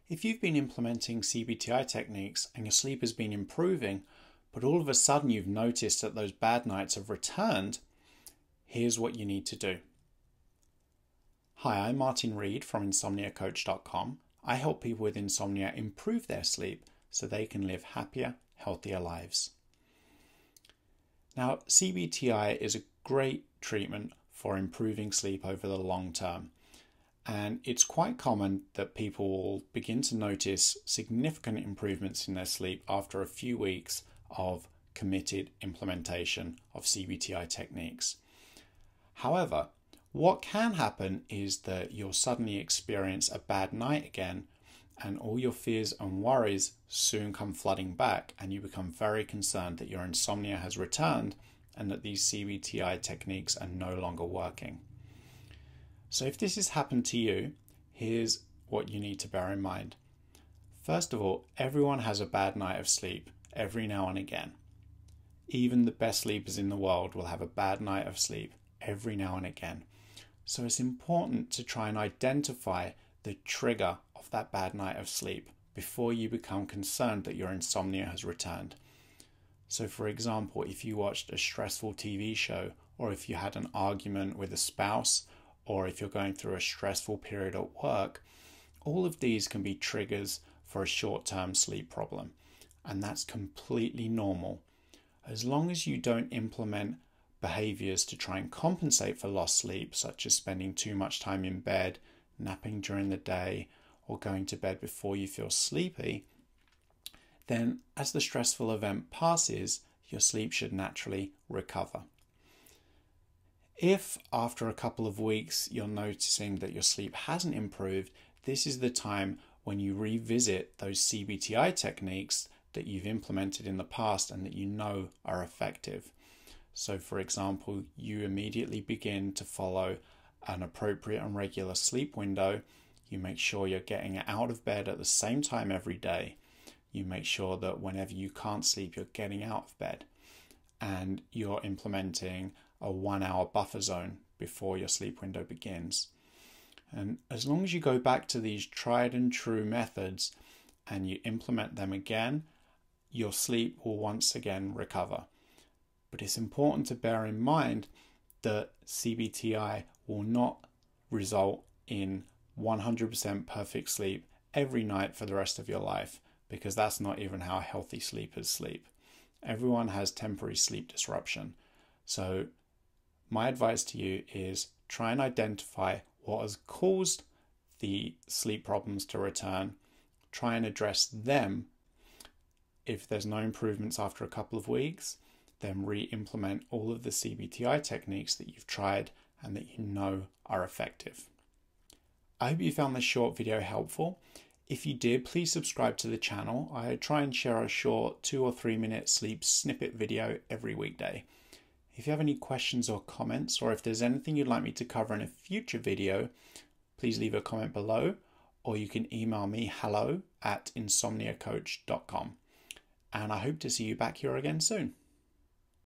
If you've been implementing CBT-I techniques and your sleep has been improving, but all of a sudden you've noticed that those bad nights have returned, here's what you need to do. Hi, I'm Martin Reed from insomniacoach.com. I help people with insomnia improve their sleep so they can live happier, healthier lives. Now, CBT-I is a great treatment for improving sleep over the long term. And it's quite common that people will begin to notice significant improvements in their sleep after a few weeks of committed implementation of CBT-I techniques. However, what can happen is that you'll suddenly experience a bad night again, and all your fears and worries soon come flooding back, and you become very concerned that your insomnia has returned and that these CBT-I techniques are no longer working. So if this has happened to you, here's what you need to bear in mind. First of all, everyone has a bad night of sleep every now and again. Even the best sleepers in the world will have a bad night of sleep every now and again. So it's important to try and identify the trigger of that bad night of sleep before you become concerned that your insomnia has returned. So for example, if you watched a stressful TV show, or if you had an argument with a spouse, or if you're going through a stressful period at work, all of these can be triggers for a short-term sleep problem. And that's completely normal. As long as you don't implement behaviors to try and compensate for lost sleep, such as spending too much time in bed, napping during the day, or going to bed before you feel sleepy, then as the stressful event passes, your sleep should naturally recover. If after a couple of weeks you're noticing that your sleep hasn't improved, this is the time when you revisit those CBT-I techniques that you've implemented in the past and that you know are effective. So for example, you immediately begin to follow an appropriate and regular sleep window. You make sure you're getting out of bed at the same time every day. You make sure that whenever you can't sleep, you're getting out of bed. And you're implementing a 1 hour buffer zone before your sleep window begins. And as long as you go back to these tried and true methods and you implement them again, your sleep will once again recover. But it's important to bear in mind that CBT-I will not result in 100% perfect sleep every night for the rest of your life, because that's not even how healthy sleepers sleep. Everyone has temporary sleep disruption. So my advice to you is try and identify what has caused the sleep problems to return. Try and address them. If there's no improvements after a couple of weeks, then re-implement all of the CBT-I techniques that you've tried and that you know are effective. I hope you found this short video helpful. If you did, please subscribe to the channel. I try and share a short 2 or 3 minute sleep snippet video every weekday. If you have any questions or comments, or if there's anything you'd like me to cover in a future video, please leave a comment below, or you can email me hello@insomniacoach.com. And I hope to see you back here again soon.